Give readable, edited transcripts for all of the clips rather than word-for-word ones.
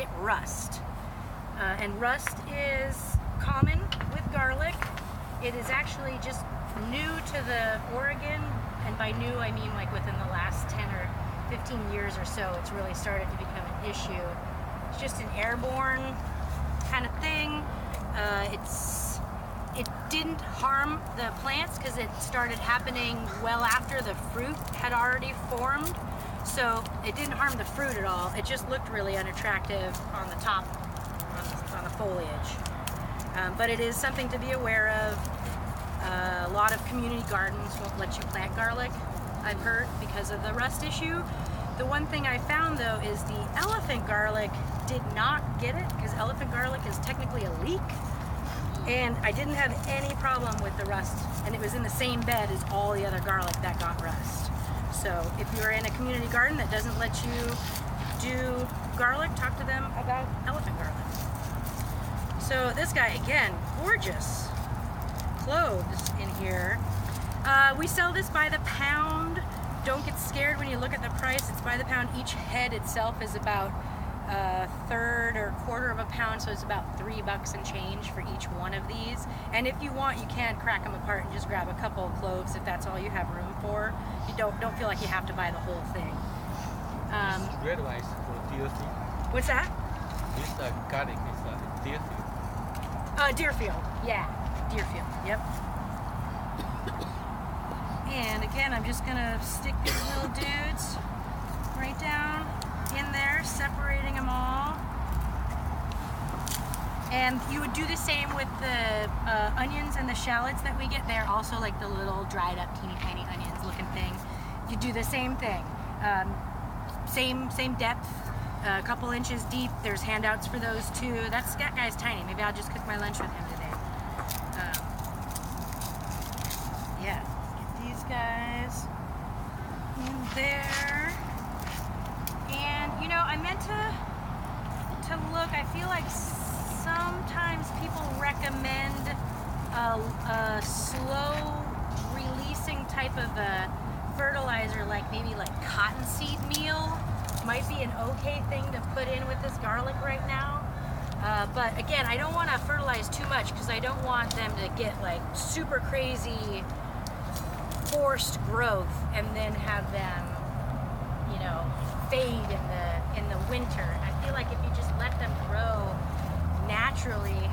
get rust. And rust is common with garlic. It is actually just new to the Oregon, and by new I mean like within the last 10 or 15 years or so, it's really started to become an issue. It's just an airborne kind of thing. It didn't harm the plants because it started happening well after the fruit had already formed. So it didn't harm the fruit at all. It just looked really unattractive on the top, on the foliage. But it is something to be aware of. A lot of community gardens won't let you plant garlic, I've heard, because of the rust issue. The one thing I found though is the elephant garlic did not get it, because elephant garlic is technically a leek. And I didn't have any problem with the rust, and it was in the same bed as all the other garlic that got rust. So if you're in a community garden that doesn't let you do garlic, talk to them about elephant garlic. So this guy, again, gorgeous cloves in here. We sell this by the pound. Don't get scared when you look at the price. It's by the pound. Each head itself is about a third or quarter of a pound, so it's about $3 and change for each one of these. And if you want, you can crack them apart and just grab a couple of cloves if that's all you have room for. You don't feel like you have to buy the whole thing. Red rice for Deerfield. What's that? This garlic is Deerfield. Deerfield. Yeah, Deerfield. Yep. And again, I'm just gonna stick these little dudes right down in there, separating them all. And you would do the same with the onions and the shallots that we get. They're also like the little dried up teeny tiny onions looking thing. You do the same thing. Same depth, a couple inches deep. There's handouts for those too. That guy's tiny. Maybe I'll just cook my lunch with him today. Yeah, get these guys in there. And you know, I meant to look. I feel like sometimes people recommend a slow releasing type of a fertilizer, like maybe like cottonseed meal might be an okay thing to put in with this garlic right now. But again, I don't want to fertilize too much because I don't want them to get like super crazy forced growth and then have them, you know, fade in the winter. I feel like if you just let them grow naturally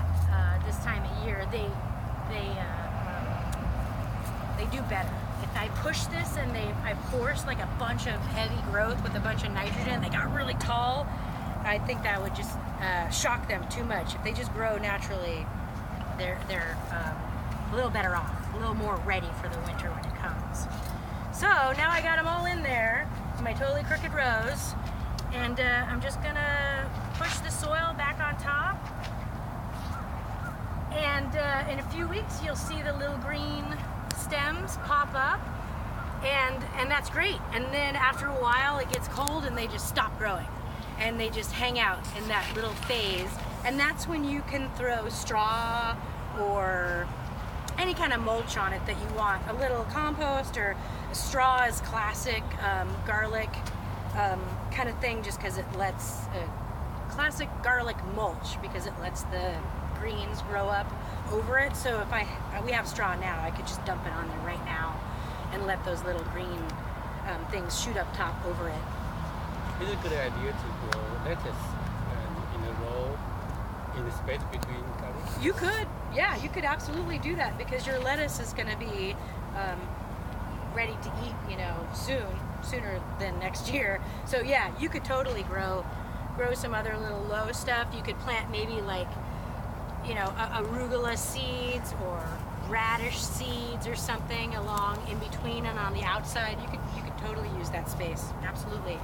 this time of year, they do better. If I push this and I force like a bunch of heavy growth with a bunch of nitrogen, they got really tall, I think that would just shock them too much. If they just grow naturally, they're a little better off, a little more ready for the winter when it comes. So now I got them all in there, my totally crooked rows, and I'm just gonna push the soil back on top. And in a few weeks, you'll see the little green stems pop up, and that's great. And then after a while, it gets cold and they just stop growing, and they just hang out in that little phase. And that's when you can throw straw or any kind of mulch on it that you want. A little compost or straw is classic garlic kind of thing, just because it lets classic garlic mulch because it lets the greens grow up over it. So if we have straw now, I could just dump it on there right now and let those little green things shoot up top over it. It's a good idea to grow lettuce in a row in the space between garlic. You could, yeah, you could absolutely do that because your lettuce is going to be ready to eat, you know, sooner than next year. So yeah, you could totally grow some other little low stuff. You could plant maybe like, you know, arugula seeds or radish seeds or something along in between and on the outside. You could totally use that space. Absolutely.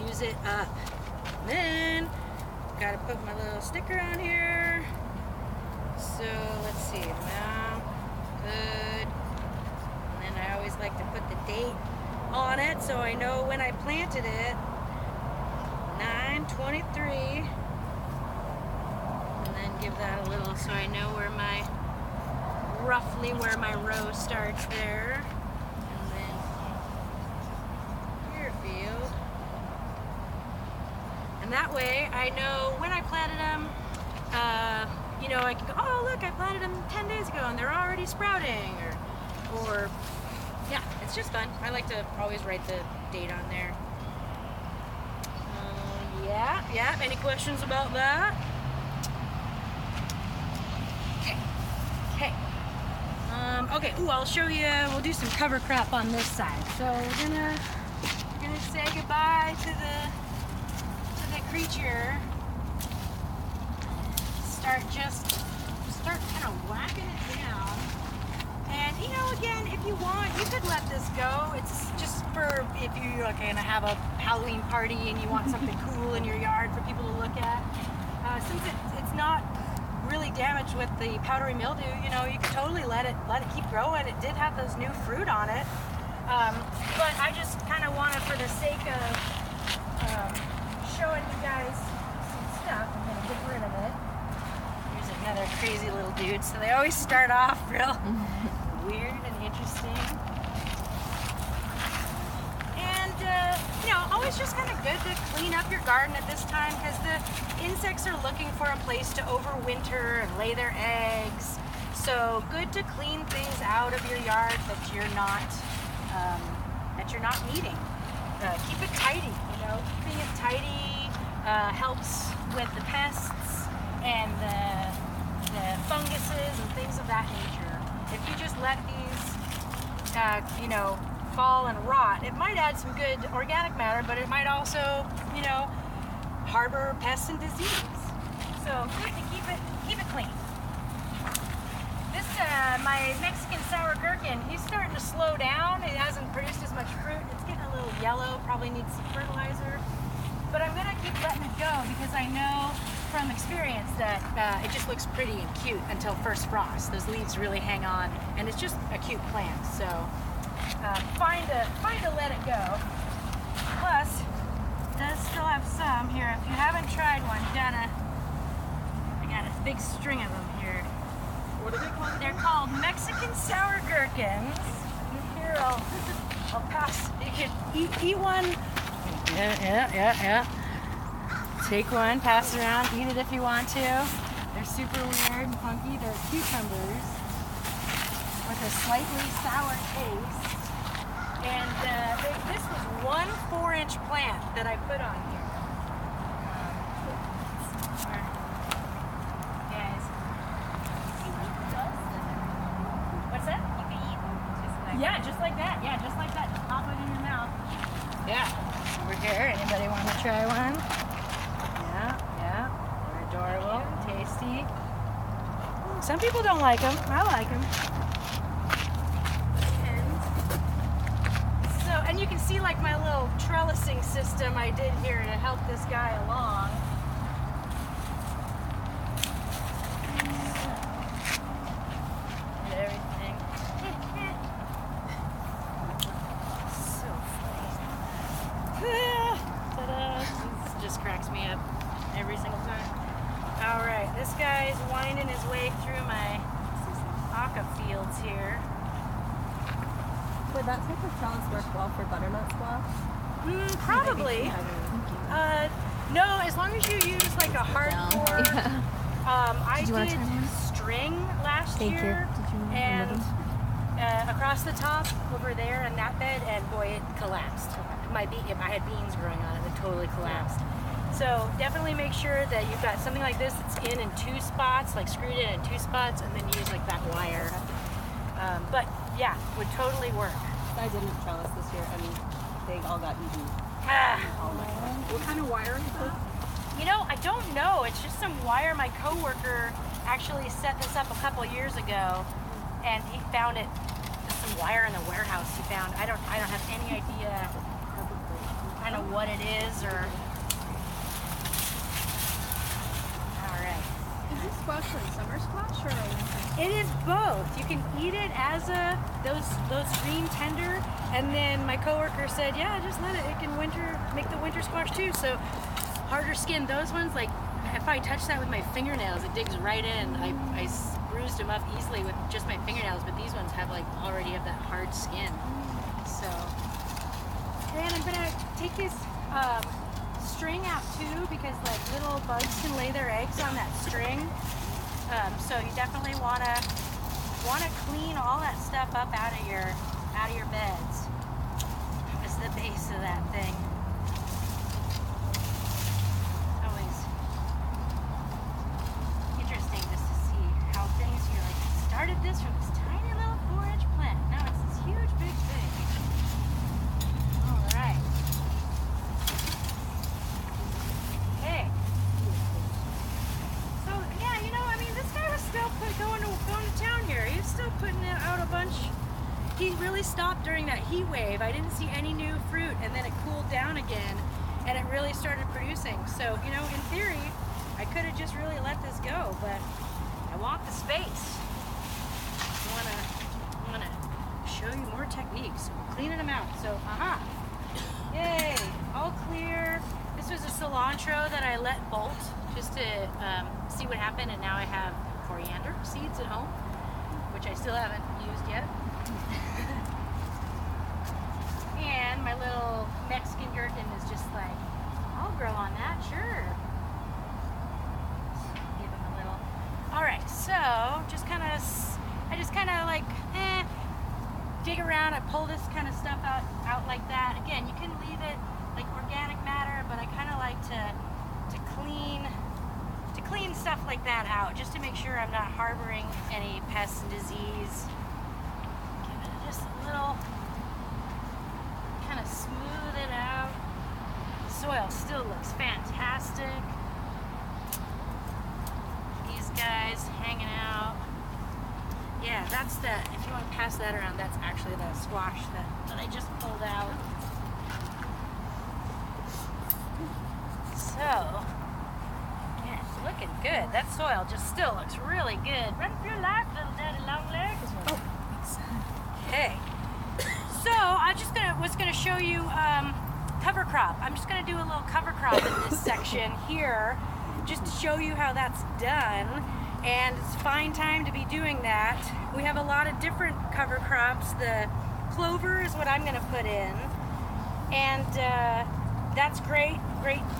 Use it up. And then gotta put my little sticker on here. So let's see. Now, good. And then I always like to put the date on it so I know when I planted it. 9/23. And then give that a little so I know roughly where my row starts there. And then Deerfield. And that way I know when I planted them, you know, I can go, oh look, I planted them 10 days ago and they're already sprouting, or yeah, it's just fun. I like to always write the date on there. Yeah, any questions about that? Okay, ooh, I'll show you, we'll do some cover crop on this side. So we're gonna say goodbye to the creature. Start kind of whacking it down. And you know, again, if you want, you could let this go. It's just for if you're gonna have a Halloween party and you want something cool in your yard for people to look at. Since it's not really damaged with the powdery mildew, you know, you could totally let it keep growing. It did have those new fruit on it, but I just kind of wanted, for the sake of showing you guys some stuff, I'm gonna get rid of it. Here's another crazy little dude. So they always start off real weird and interesting, and you know, always just kind of good to clean up your garden at this time, because the insects are looking for a place to overwinter and lay their eggs. So good to clean things out of your yard that you're not needing. Keep it tidy. You know, keeping it tidy helps with the pests and the funguses and things of that nature. If you just let these, you know, fall and rot, it might add some good organic matter, but it might also, you know, harbor pests and disease. So good to keep it clean. This my Mexican sour gherkin, he's starting to slow down. It hasn't produced as much fruit. It's getting a little yellow, probably needs some fertilizer. But I'm gonna keep letting it go, because I know from experience that it just looks pretty and cute until first frost. Those leaves really hang on, and it's just a cute plant. So fine to let it go. Plus, does still have some here. If you haven't tried one, I got a big string of them here. What are they called? They're called Mexican sour gherkins. Here, I'll pass. You can eat one. Yeah. Take one, pass it around, eat it if you want to. They're super weird and funky. They're cucumbers with a slightly sour taste. And this was one 4-inch plant that I put on here. Guys. What's that? You can eat just like that. Just like that. Yeah, just like that. Just pop it in your mouth. Yeah. Over here. Anybody want to try one? Yeah. They're adorable. Tasty. Some people don't like them. I like them. And you can see like my little trellising system I did here to help this guy along. And everything. So funny. Ta-da! This just cracks me up every single time. Alright, this guy's winding his way through my aca fields here. Would that type of trellis work well for butternut squash? Probably. No, as long as you use like a hardcore. Yeah. I did string last year, and across the top over there in that bed, and boy, it collapsed. If I had beans growing on it, it totally collapsed. So definitely make sure that you've got something like this that's in 2 spots, like screwed in 2 spots, and then use like that wire. But yeah, would totally work. I didn't trellis this year. I mean, they all got eaten. What kind of wire is that? You know, I don't know. It's just some wire. My coworker actually set this up a couple years ago, and he found it. Some wire in the warehouse he found. I don't have any idea kind of what it is or. All right. Is this squash like summer squash or a winter? It is both. You can eat it as those green tender, and then my coworker said, yeah, just let it. It can make the winter squash too. So harder skin. Those ones, like if I touch that with my fingernails, it digs right in. I bruised them up easily with just my fingernails, but these ones already have that hard skin. So, and I'm gonna take his string out too, because like little bugs can lay their eggs on that string. So you definitely wanna clean all that stuff up out of your beds. It's the base of that thing. Always interesting just to see how things, you're like, started this from this tiny little 4-inch plant. Now it's this huge big thing. All right. Okay. So yeah, you know, I mean, this guy was still going to town here. He was still putting out a bunch. He really stopped during that heat wave. I didn't see any new fruit, and then it cooled down again, and it really started producing. So, you know, in theory, I could have just really let this go, but I want the space. I wanna show you more techniques. Cleaning them out. So, yay, all clear. This was a cilantro that I let bolt just to see what happened, and now I have coriander seeds at home, which I still haven't used yet. And my little Mexican gherkin is just like, I'll grow on that, sure. Give him a little. All right, so I just kind of like, dig around. I pull this kind of stuff out like that. Again, you can leave it like organic matter, but I kind of like to clean stuff like that out, just to make sure I'm not harboring any pests and disease. Give it just a little, kind of smooth it out. The soil still looks fantastic. These guys hanging out. Yeah, that's the, if you want to pass that around, that's actually the squash that I just pulled out. So, yeah, it's looking good. That soil just still looks really good. Run for your life, little daddy long legs. Oh, thanks. Okay. So I was gonna show you cover crop. I'm just gonna do a little cover crop in this section here, just to show you how that's done. And it's a fine time to be doing that. We have a lot of different cover crops. The clover is what I'm gonna put in, and that's great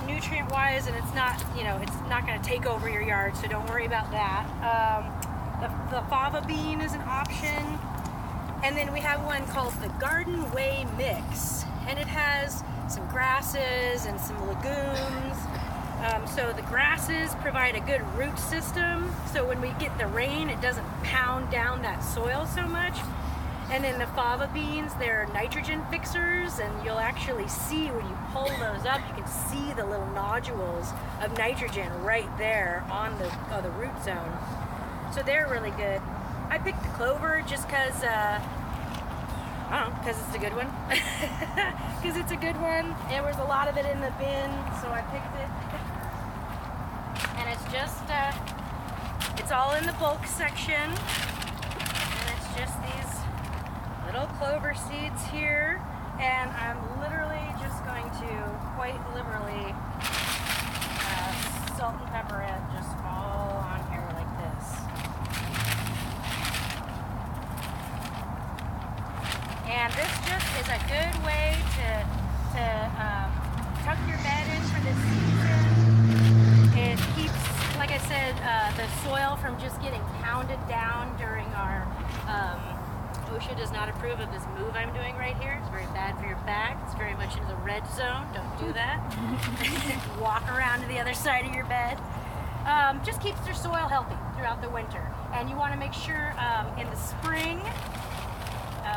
nutrient wise, and it's not, you know, it's not going to take over your yard, so don't worry about that. The fava bean is an option, and then we have one called the Garden Way Mix, and it has some grasses and some legumes. So the grasses provide a good root system, so when we get the rain, it doesn't pound down that soil so much. And then the fava beans, they're nitrogen fixers, and you'll actually see when you pull those up, you can see the little nodules of nitrogen right there on the root zone. So they're really good. I picked the clover just because, I don't know, because it's a good one. Because it's a good one. There was a lot of it in the bin, so I picked it. And it's just, it's all in the bulk section. And it's just these little clover seeds here, and I'm literally just going to, quite literally, salt and pepper it just all on here like this. And this just is a good way to tuck your bed in for this season. It keeps, like I said, the soil from just getting pounded down during our OSHA does not approve of this move I'm doing right here. It's very bad for your back. It's very much in the red zone. Don't do that. Walk around to the other side of your bed. Just keeps your soil healthy throughout the winter. And you want to make sure in the spring,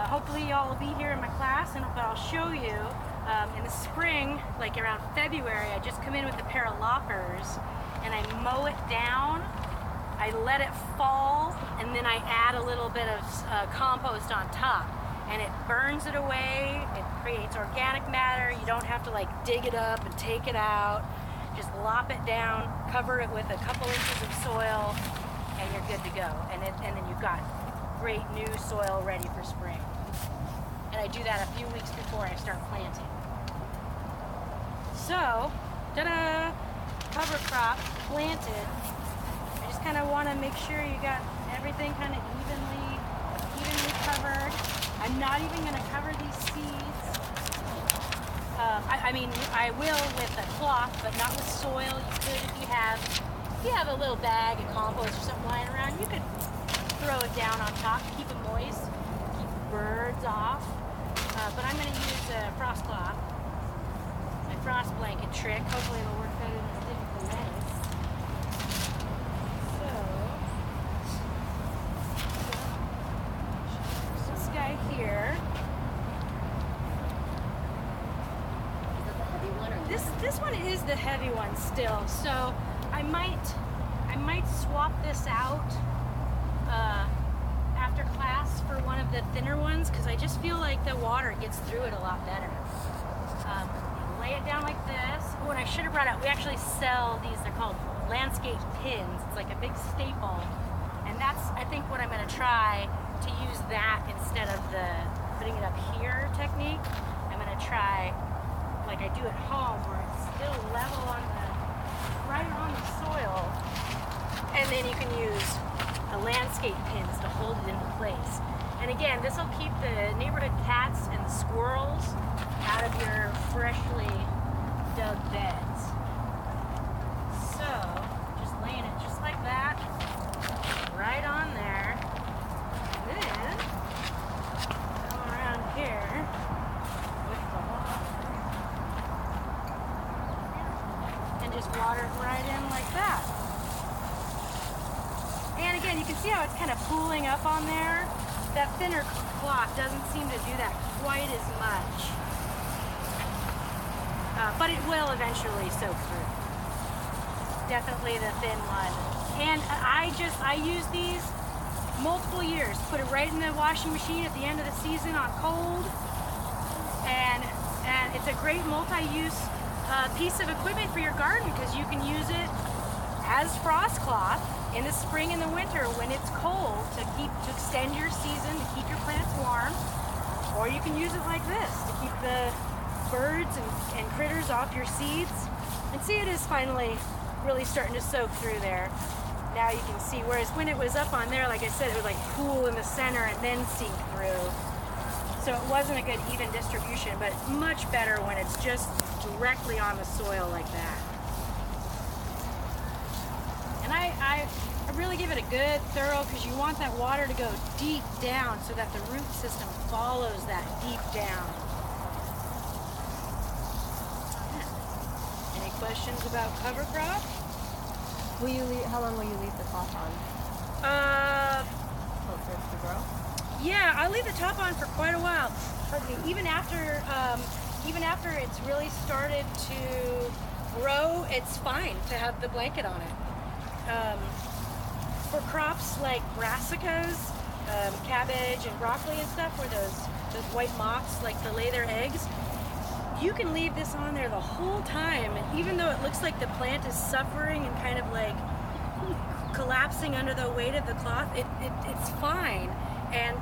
hopefully y'all will be here in my class, but I'll show you in the spring, like around February, I just come in with a pair of loppers and I mow it down. I let it fall, and then I add a little bit of compost on top, and it burns it away. It creates organic matter. You don't have to like dig it up and take it out. Just lop it down, cover it with a couple inches of soil, and you're good to go. And then you've got great new soil ready for spring. And I do that a few weeks before I start planting. So, ta-da! Cover crop planted. Kind of want to make sure you got everything kind of evenly covered. I'm not even going to cover these seeds. I mean, I will with a cloth, but not with soil. You could if you have a little bag of compost or something lying around. You could throw it down on top to keep it moist, keep birds off. But I'm going to use a frost cloth, my frost blanket trick. Hopefully it'll work better than it did with the lettuce. So, this guy here. This one is the heavy one still, so I might swap this out after class for one of the thinner ones because I just feel like the water gets through it a lot better. Lay it down like this. Oh, and I should have brought out, we actually sell these, they're called landscape pins. It's like a big staple, and that's, I think, what I'm going to try to use that instead of the putting it up here technique. I'm going to try like I do at home, where it's still level on right on the soil, and then you can use the landscape pins to hold it into place. And again, this will keep the neighborhood cats and the squirrels out of your freshly dug beds. So, just laying it just like that, right on there. Then, go around here with the water. And just water it right in like that. And again, you can see how it's kind of pooling up on there. That thinner cloth doesn't seem to do that quite as much. But it will eventually soak through. Definitely the thin one. And I use these multiple years. Put it right in the washing machine at the end of the season on cold. And it's a great multi-use piece of equipment for your garden because you can use it as frost cloth in the spring and the winter when it's cold to extend your season, to keep your plants warm. Or you can use it like this to keep the birds and critters off your seeds. And see, it is finally really starting to soak through there. Now you can see, whereas when it was up on there, like I said, it would like pool in the center and then sink through. So it wasn't a good even distribution, but much better when it's just directly on the soil like that. And I really give it a good thorough, because you want that water to go deep down so that the root system follows that deep down. Any questions about cover crop? How long will you leave the top on? Closer to grow? Yeah, I'll leave the top on for quite a while. Even after it's really started to grow, it's fine to have the blanket on it. For crops like brassicas, cabbage and broccoli and stuff, where those white moths like to lay their eggs, you can leave this on there the whole time, and even though it looks like the plant is suffering and kind of like collapsing under the weight of the cloth, it's fine. And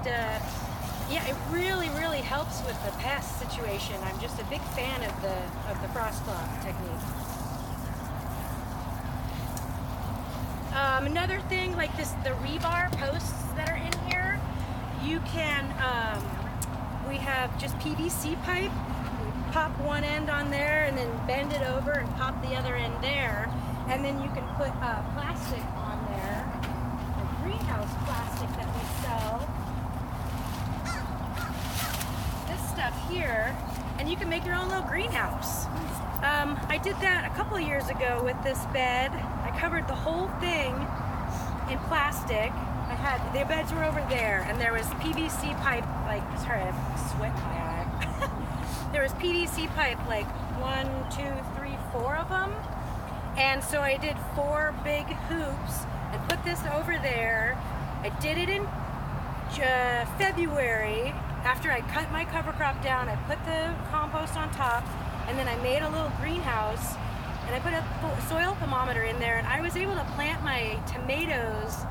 yeah, it really, really helps with the pest situation. I'm just a big fan of the frost cloth technique. Another thing, like the rebar posts that are in here, you can, we have just PVC pipe. We pop one end on there and then bend it over and pop the other end there. And then you can put plastic on there, the greenhouse plastic that we sell. This stuff here, and you can make your own little greenhouse. I did that a couple of years ago with this bed. I covered the whole thing in plastic. The beds were over there, and there was PVC pipe, like, sorry, I sweat in my eye. There was PVC pipe, like 1, 2, 3, 4 of them. And so I did 4 big hoops and put this over there. I did it in February. After I cut my cover crop down, I put the compost on top, and then I made a little greenhouse, and I put a soil thermometer in there, and I was able to plant my tomatoes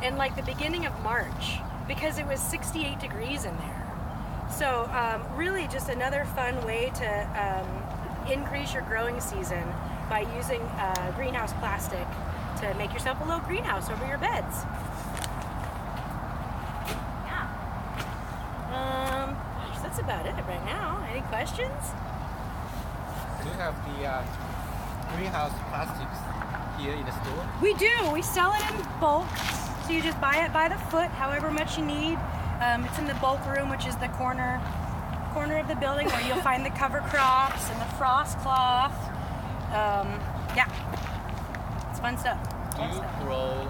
in like the beginning of March because it was 68 degrees in there. So really just another fun way to increase your growing season by using greenhouse plastic to make yourself a little greenhouse over your beds. Yeah. Gosh, that's about it right now. Any questions? Do you have the greenhouse plastics here in the store? We do. We sell it in bulk. So you just buy it by the foot, however much you need. It's in the bulk room, which is the corner of the building where you'll find the cover crops and the frost cloth. Yeah, it's fun stuff. Do you grow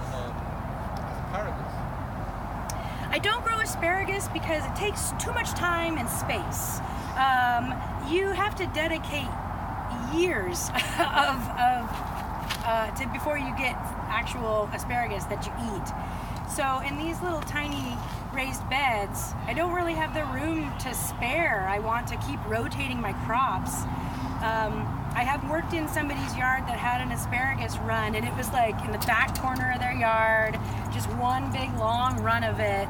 asparagus? I don't grow asparagus because it takes too much time and space. You have to dedicate years before you get actual asparagus that you eat. So in these little tiny raised beds, I don't really have the room to spare. I want to keep rotating my crops. I have worked in somebody's yard that had an asparagus run, and it was like in the back corner of their yard, just one big long run of it.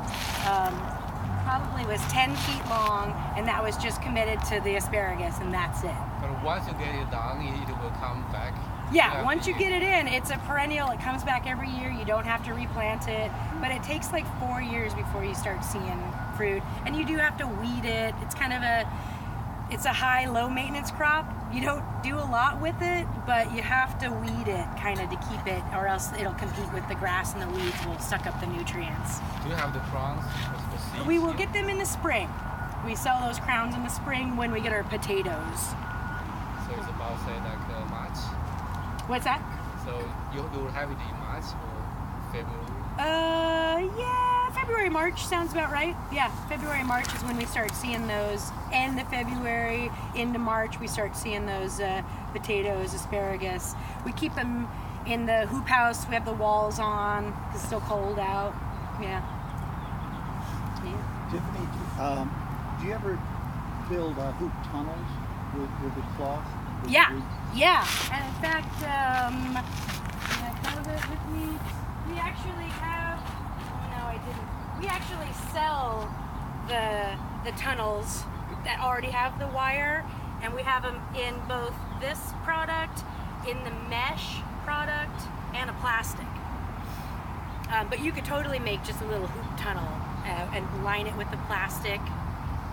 Probably was 10 feet long, and that was just committed to the asparagus, and that's it. But once you get it done, it will come back. Yeah, once you get it in, it's a perennial. It comes back every year. You don't have to replant it, but it takes like 4 years before you start seeing fruit, and you do have to weed it. It's kind of it's a high, low maintenance crop. You don't do a lot with it, but you have to weed it kind of to keep it, or else it'll compete with the grass, and the weeds will suck up the nutrients. Do you have the crowns? We will get them in the spring. We sell those crowns in the spring when we get our potatoes. So it's about, say, like March? What's that? So you will have it in March or February? Yeah, February, March sounds about right. Yeah, February, March is when we start seeing those. End of February into March, we start seeing those potatoes, asparagus. We keep them in the hoop house. We have the walls on because it's still cold out. Yeah. Tiffany, do you ever build hoop tunnels with the cloth? Yeah. And in fact, I have it with me. We actually have. Oh no, I didn't. We actually sell the tunnels that already have the wire, and we have them in both this product, in the mesh product, and a plastic. But you could totally make just a little hoop tunnel and line it with the plastic.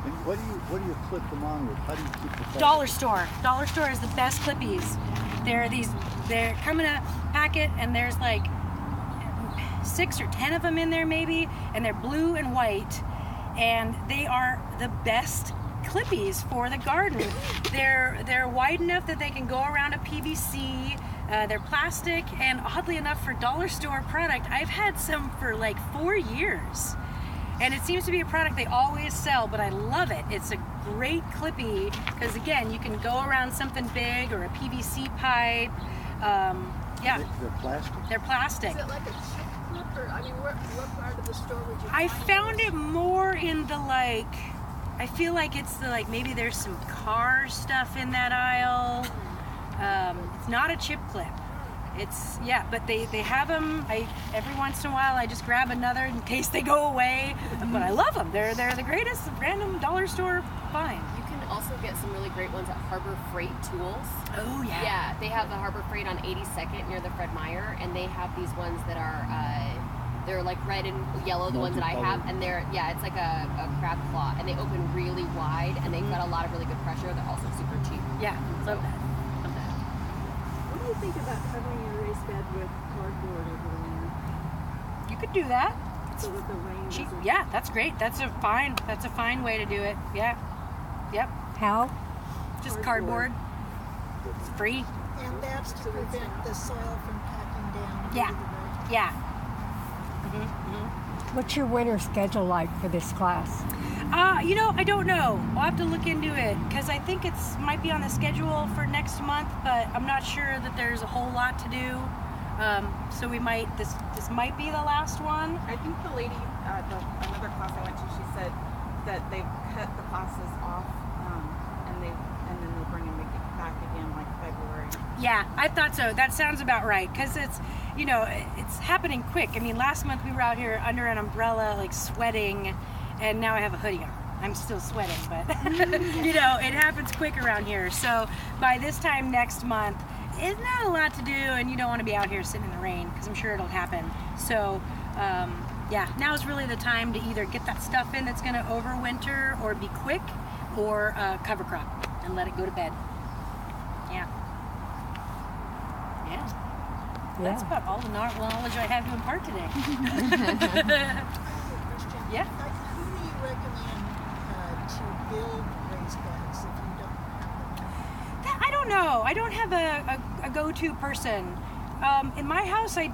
And what do you clip them on with? How do you keep the Dollar Store. Dollar Store is the best clippies. They're come in a packet, and there's like 6 or 10 of them in there maybe, and they're blue and white, and they are the best clippies for the garden. They're wide enough that they can go around a PVC. They're plastic, and oddly enough, for Dollar Store product, I've had some for like 4 years. And it seems to be a product they always sell, but I love it. It's a great clippy because, again, you can go around something big or a PVC pipe. Yeah. They're plastic? They're plastic. Is it like a chip clip, or I mean, what part of the store would you I find found those? it more in the like, I feel like it's the like, maybe there's some car stuff in that aisle. It's not a chip clip. It's, yeah, but they have them. Every once in a while I just grab another in case they go away. But I love them. They're the greatest random dollar store find. You can also get some really great ones at Harbor Freight Tools. Oh yeah. Yeah, they have the Harbor Freight on 82nd near the Fred Meyer, and they have these ones that are they're like red and yellow, the ones that I have, and it's like a crab claw, and they open really wide, and they've got a lot of really good pressure. They're also super cheap. Yeah, love that. What do you think about covering your raised bed with cardboard over there You could do that. so that the rain doesn't? Yeah, that's great. That's a fine way to do it. Yeah. Yep. How? Just cardboard. It's free. And that's to prevent the soil from packing down. Yeah. into the road. Yeah. What's your winter schedule like for this class? I don't know. I'll have to look into it because I think it's might be on the schedule for next month, but I'm not sure that there's a whole lot to do. So we might this might be the last one. I think the lady at another class I went to, she said that they've cut the classes off, and then they'll bring them back again like February. Yeah, I thought so. That sounds about right because it's happening quick. I mean, last month we were out here under an umbrella, like sweating, and now I have a hoodie on. I'm still sweating, but it happens quick around here. So by this time next month, it's not a lot to do, and you don't want to be out here sitting in the rain because I'm sure it'll happen. So now is really the time to either get that stuff in that's going to overwinter or be quick, or cover crop and let it go to bed. Yeah. Yeah. That's about all the knowledge I have to impart today. Yeah. Who do you recommend to build raised beds if you don't have them? I don't know. I don't have a go-to person. In my house, I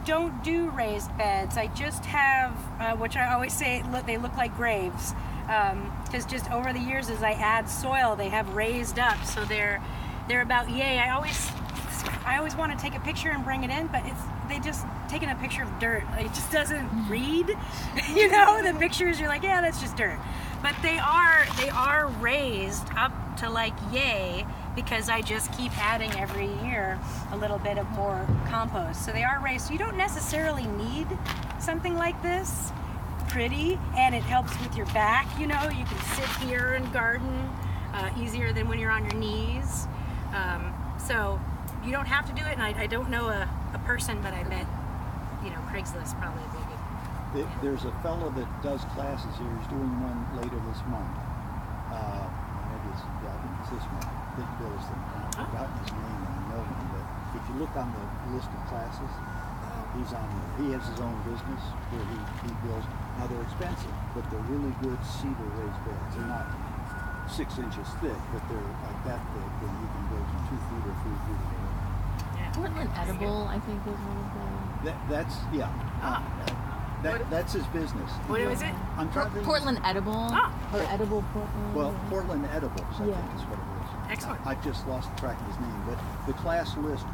don't do raised beds. I just have, which I always say, they look like graves. Because just over the years, as I add soil, they have raised up, so they're about yay. I always want to take a picture and bring it in, but they just taking a picture of dirt. It just doesn't read. You know, the pictures, you're like, yeah, that's just dirt. But they are raised up to like yay, because I just keep adding every year a little bit of more compost. So they are raised. So you don't necessarily need something like this. Pretty, and it helps with your back. You know, you can sit here and garden easier than when you're on your knees. So you don't have to do it, and I don't know a person, but I bet, you know, Craigslist probably would be good. There's a fellow that does classes here. He's doing one later this month. Maybe I think it's this month. That builds them. I've forgotten his name and I know him, but if you look on the list of classes, he's on there. He has his own business where he builds. Now they're expensive, but they're really good cedar raised beds. They're not 6 inches thick, but they're like that thick, and you can build them 2 feet or 3 feet. Portland Edible, I think, is one of them. That's that's his business. What is it? I'm trying to think. Portland Edible. Or Edible Portland. Well, Portland Edibles, I Yeah. think is what it is. Excellent. I just lost track of his name, but the class list,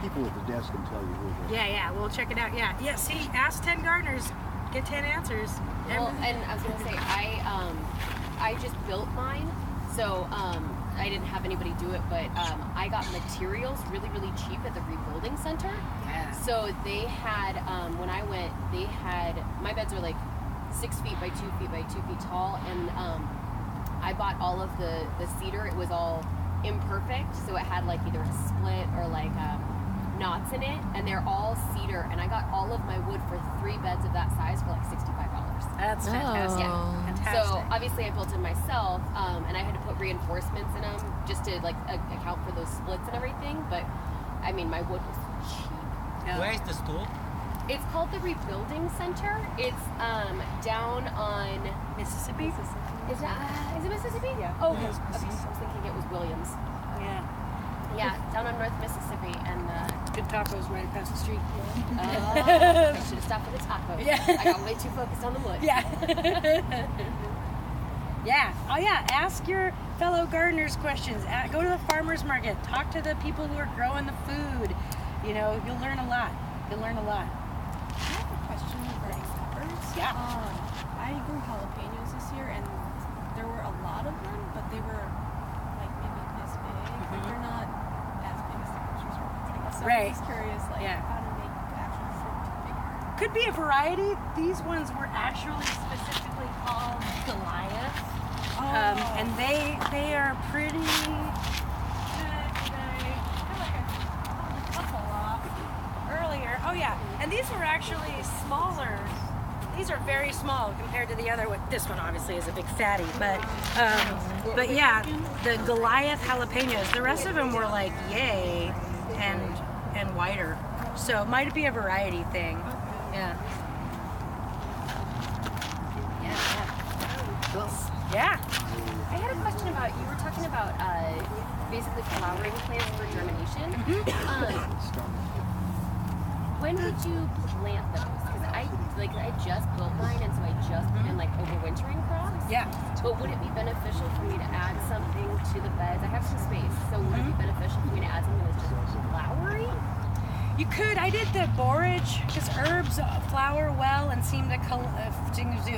people at the desk can tell you who it is. Yeah, we'll check it out. Yeah, see, ask 10 gardeners, get 10 answers. Well, and I was gonna say, I just built mine, so I didn't have anybody do it, but I got materials really, really cheap at the rebuilding center. Yeah. So they had, when I went, they had, my beds are like 6 feet by 2 feet by 2 feet tall, and I bought all of the cedar. It was all imperfect, so it had like either a split or like knots in it, and they're all cedar, and I got all of my wood for 3 beds of that size for like $65. That's fantastic. Oh. Fantastic. So obviously I built it myself, and I had to put reinforcements in them just to like account for those splits and everything, but I mean my wood was cheap. Yeah. Where is the store? It's called the Rebuilding Center. It's down on Mississippi? is it Mississippi? Yeah. Oh, okay. Yes, Okay, I was thinking it was Williams. Yeah. Yeah, down on North Mississippi, and Good tacos right across the street. I should have stopped for the tacos. Yeah. I got way too focused on the wood. Yeah. Yeah. Oh, yeah. Ask your fellow gardeners questions. Go to the farmer's market. Talk to the people who are growing the food. You know, you'll learn a lot. You'll learn a lot. I have a question regarding peppers. Yeah. I grew jalapenos this year, and there were a lot of them, but they were like maybe this big. But they're not as big as the grocery store ones, I guess. So Right. I'm just curious, like, Yeah. how to make the actual fruit bigger. Could be a variety. These ones were actually specifically called Goliath. And they are pretty. Earlier. Oh yeah, and these were actually smaller. These are very small compared to the other one. This one obviously is a big fatty, but yeah, the Goliath jalapenos. The rest of them were like yay, and wider. So it might be a variety thing. Yeah. Yeah. I had a question about, you were talking about basically flowering plants for germination. When would you plant those? Because I just built mine, and so I just put in like overwintering crops. Yeah. But would it be beneficial for me to add something to the beds? I have some space, so would it be beneficial for me to add something that's just flowery? You could. I did the borage because herbs flower well and seem to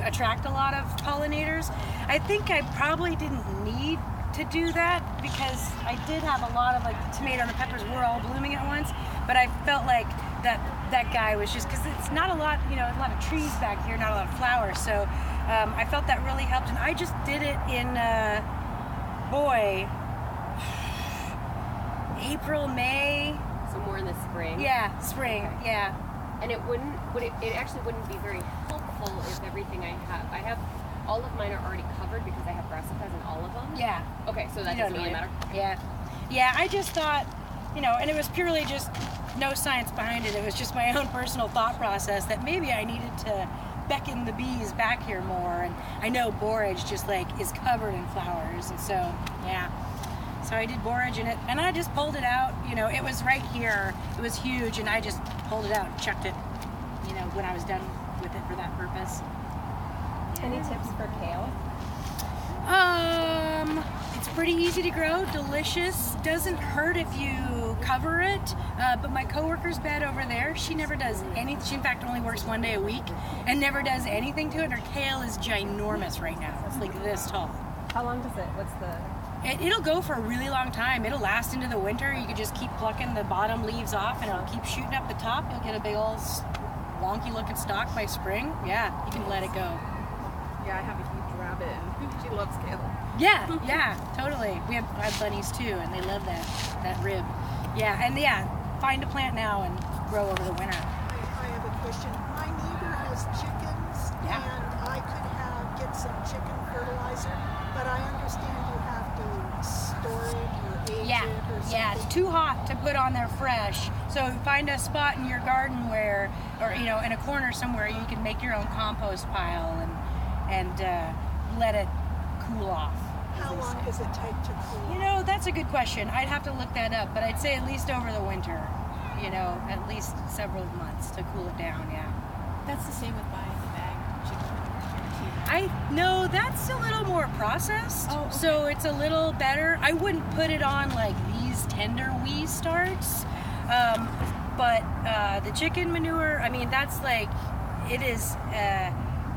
attract a lot of pollinators. I think I probably didn't need to do that because I did have a lot of like the tomato and the peppers were all blooming at once. But I felt like that guy was just because it's not a lot, a lot of trees back here, not a lot of flowers. So I felt that really helped, and I just did it in April, May. So more in the spring. Yeah, spring. Okay. Yeah. And it actually wouldn't be very helpful if everything I have all of mine are already covered because I have brassicas in all of them. Yeah. Okay, so that doesn't really matter. Yeah. Yeah, I just thought you know, and it was purely just no science behind it. It was just my own personal thought process that maybe I needed to beckon the bees back here more. And I know borage just like is covered in flowers, and so yeah. So I did borage in it, and I just pulled it out. You know, it was right here. It was huge, and I just pulled it out and chucked it, you know, when I was done with it for that purpose. Any tips for kale? It's pretty easy to grow, delicious, doesn't hurt if you cover it, but my coworker's bed over there, she never does anything. She in fact only works 1 day a week and never does anything to it. Her kale is ginormous right now. It's like this tall. How long does it, what's the... It'll go for a really long time. It'll last into the winter. You could just keep plucking the bottom leaves off and it'll keep shooting up the top. You'll get a big old wonky looking stalk by spring. Yeah, you can let it go. Yeah, I have a huge rabbit and she loves kale. Yeah, totally. I have bunnies too, and they love that rib. Yeah, and yeah, find a plant now and grow over the winter. I have a question. My neighbor has chickens, Yeah. and I could get some chicken fertilizer, but I understand you have to store it or age Yeah, it or something. yeah, it's too hot to put on there fresh. So find a spot in your garden where, or you know, in a corner somewhere, you can make your own compost pile and let it cool off. How long does it take to cool? You know, that's a good question. I'd have to look that up, but I'd say at least over the winter. You know, at least several months to cool it down. Yeah. That's the same with buying the bag chicken. No, that's a little more processed. Oh, okay. So it's a little better. I wouldn't put it on like these tender wee starts. But the chicken manure, I mean, that's like, it is